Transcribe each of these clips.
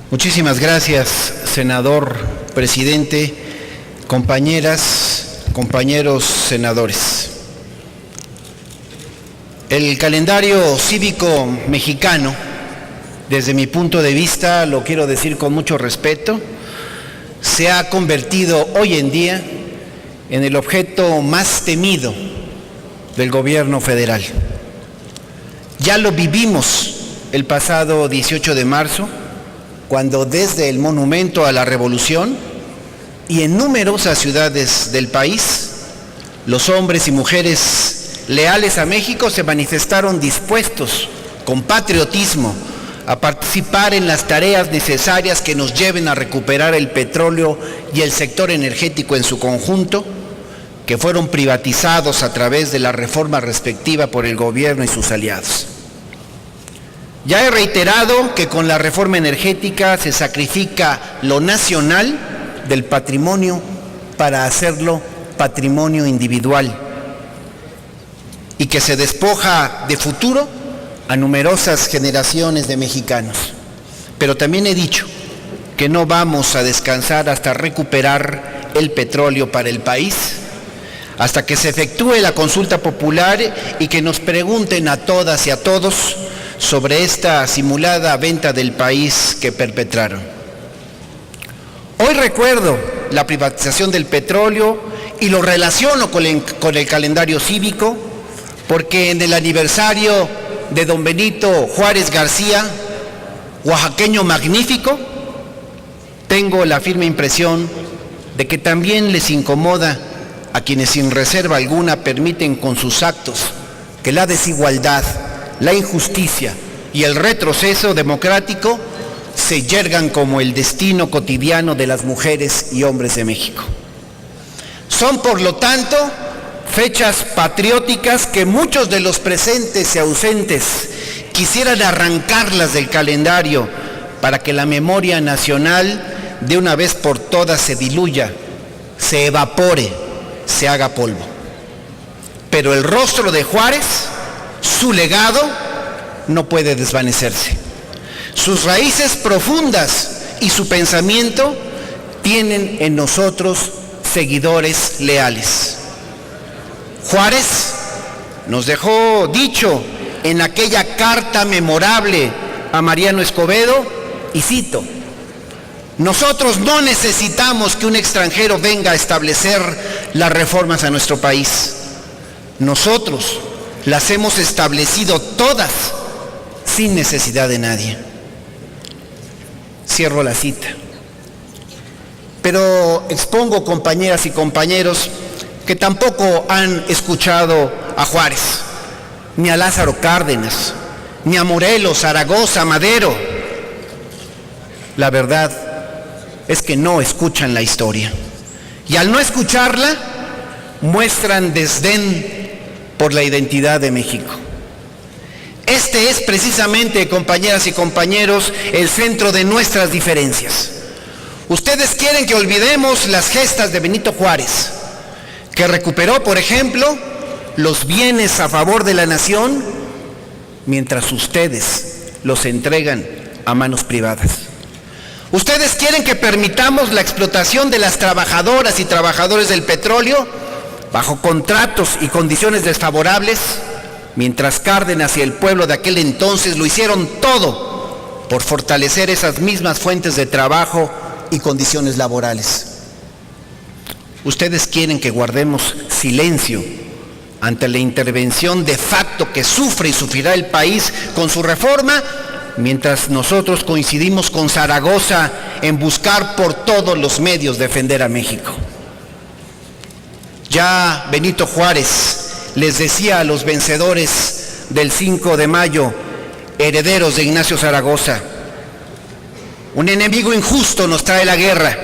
Muchísimas gracias, senador presidente, compañeras, compañeros senadores. El calendario cívico mexicano, desde mi punto de vista, lo quiero decir con mucho respeto, se ha convertido hoy en día en el objeto más temido del gobierno federal. Ya lo vivimos el pasado 18 de marzo, cuando desde el Monumento a la Revolución y en numerosas ciudades del país, los hombres y mujeres leales a México se manifestaron dispuestos, con patriotismo, a participar en las tareas necesarias que nos lleven a recuperar el petróleo y el sector energético en su conjunto, que fueron privatizados a través de la reforma respectiva por el gobierno y sus aliados. Ya he reiterado que con la reforma energética se sacrifica lo nacional del patrimonio para hacerlo patrimonio individual y que se despoja de futuro a numerosas generaciones de mexicanos. Pero también he dicho que no vamos a descansar hasta recuperar el petróleo para el país, hasta que se efectúe la consulta popular y que nos pregunten a todas y a todos sobre esta simulada venta del país que perpetraron. Hoy recuerdo la privatización del petróleo y lo relaciono con el calendario cívico, porque en el aniversario de don Benito Juárez García, oaxaqueño magnífico, tengo la firme impresión de que también les incomoda a quienes sin reserva alguna permiten con sus actos que la desigualdad, la injusticia y el retroceso democrático se yergan como el destino cotidiano de las mujeres y hombres de México. Son, por lo tanto, fechas patrióticas que muchos de los presentes y ausentes quisieran arrancarlas del calendario para que la memoria nacional de una vez por todas se diluya, se evapore, se haga polvo. Pero el rostro de Juárez, su legado, no puede desvanecerse. Sus raíces profundas y su pensamiento tienen en nosotros seguidores leales. Juárez nos dejó dicho en aquella carta memorable a Mariano Escobedo, y cito: nosotros no necesitamos que un extranjero venga a establecer las reformas a nuestro país. Nosotros las hemos establecido todas sin necesidad de nadie. Cierro la cita. Pero expongo, compañeras y compañeros, que tampoco han escuchado a Juárez, ni a Lázaro Cárdenas, ni a Morelos, Zaragoza, Madero. La verdad es que no escuchan la historia. Y al no escucharla, muestran desdén por la identidad de México. Este es precisamente, compañeras y compañeros, el centro de nuestras diferencias. Ustedes quieren que olvidemos las gestas de Benito Juárez, que recuperó, por ejemplo, los bienes a favor de la nación, mientras ustedes los entregan a manos privadas. Ustedes quieren que permitamos la explotación de las trabajadoras y trabajadores del petróleo bajo contratos y condiciones desfavorables, mientras Cárdenas y el pueblo de aquel entonces lo hicieron todo por fortalecer esas mismas fuentes de trabajo y condiciones laborales. Ustedes quieren que guardemos silencio ante la intervención de facto que sufre y sufrirá el país con su reforma, mientras nosotros coincidimos con Zaragoza en buscar por todos los medios defender a México. Ya Benito Juárez les decía a los vencedores del 5 de mayo, herederos de Ignacio Zaragoza: un enemigo injusto nos trae la guerra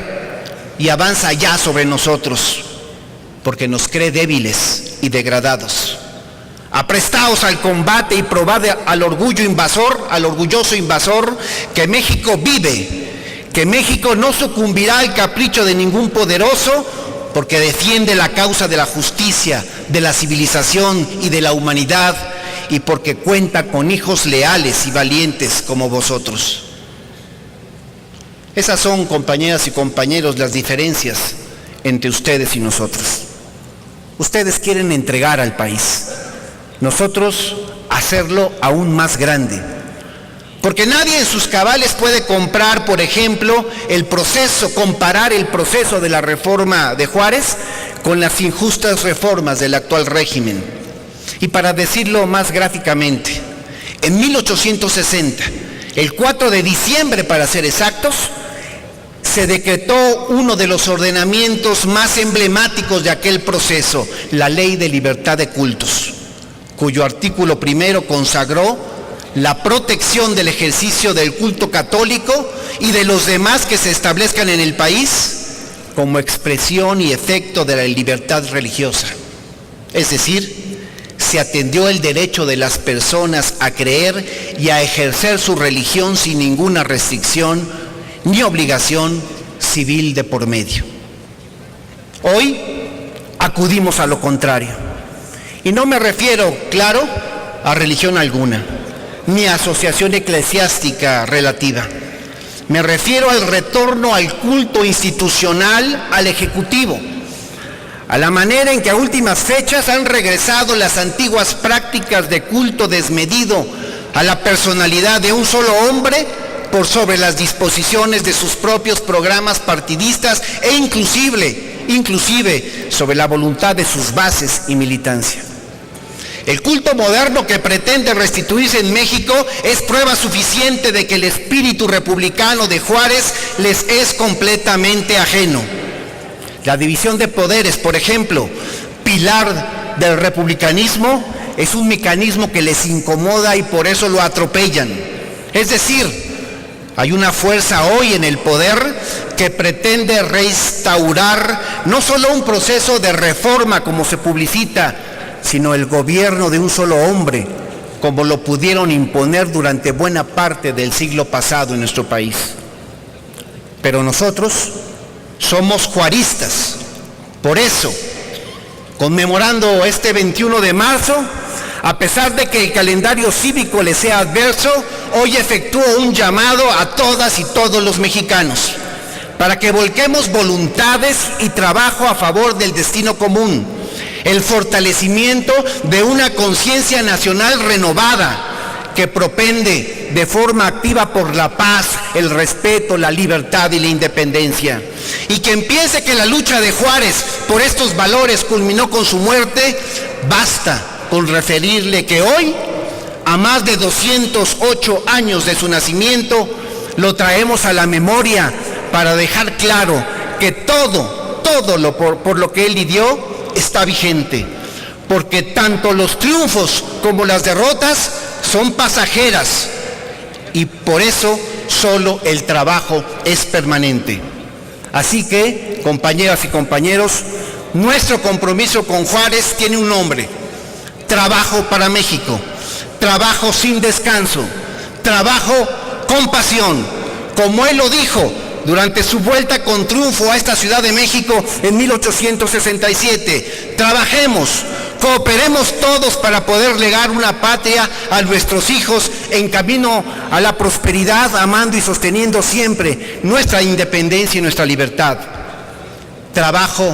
y avanza ya sobre nosotros, porque nos cree débiles y degradados. Aprestaos al combate y probad al orgulloso invasor, que México vive, que México no sucumbirá al capricho de ningún poderoso, porque defiende la causa de la justicia, de la civilización y de la humanidad, y porque cuenta con hijos leales y valientes como vosotros. Esas son, compañeras y compañeros, las diferencias entre ustedes y nosotros. Ustedes quieren entregar al país, nosotros hacerlo aún más grande. Porque nadie en sus cabales puede comprar, por ejemplo, comparar el proceso de la reforma de Juárez con las injustas reformas del actual régimen. Y para decirlo más gráficamente, en 1860, el 4 de diciembre para ser exactos, se decretó uno de los ordenamientos más emblemáticos de aquel proceso, la Ley de Libertad de Cultos, cuyo artículo primero consagró la protección del ejercicio del culto católico y de los demás que se establezcan en el país como expresión y efecto de la libertad religiosa. Es decir, se atendió el derecho de las personas a creer y a ejercer su religión sin ninguna restricción ni obligación civil de por medio. Hoy acudimos a lo contrario. Y no me refiero, claro, a religión alguna, ni a asociación eclesiástica relativa. Me refiero al retorno al culto institucional al Ejecutivo, a la manera en que a últimas fechas han regresado las antiguas prácticas de culto desmedido a la personalidad de un solo hombre por sobre las disposiciones de sus propios programas partidistas e inclusive sobre la voluntad de sus bases y militancia. El culto moderno que pretende restituirse en México es prueba suficiente de que el espíritu republicano de Juárez les es completamente ajeno. La división de poderes, por ejemplo, pilar del republicanismo, es un mecanismo que les incomoda y por eso lo atropellan. Es decir, hay una fuerza hoy en el poder que pretende restaurar no solo un proceso de reforma como se publicita, sino el gobierno de un solo hombre, como lo pudieron imponer durante buena parte del siglo pasado en nuestro país. Pero nosotros somos juaristas. Por eso, conmemorando este 21 de marzo, a pesar de que el calendario cívico le sea adverso, hoy efectúo un llamado a todas y todos los mexicanos para que volquemos voluntades y trabajo a favor del destino común, el fortalecimiento de una conciencia nacional renovada que propende de forma activa por la paz, el respeto, la libertad y la independencia. Y quien piense que la lucha de Juárez por estos valores culminó con su muerte, basta con referirle que hoy, a más de 208 años de su nacimiento, lo traemos a la memoria para dejar claro que todo por lo que él lidió está vigente, porque tanto los triunfos como las derrotas son pasajeras y por eso solo el trabajo es permanente. Así que, compañeras y compañeros, nuestro compromiso con Juárez tiene un nombre: trabajo para México, trabajo sin descanso, trabajo con pasión, como él lo dijo durante su vuelta con triunfo a esta Ciudad de México en 1867. Trabajemos, cooperemos todos para poder legar una patria a nuestros hijos en camino a la prosperidad, amando y sosteniendo siempre nuestra independencia y nuestra libertad. Trabajo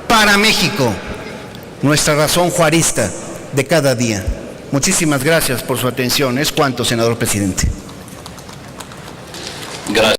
para México, nuestra razón juarista de cada día. Muchísimas gracias por su atención. Es cuanto, senador presidente. Gracias.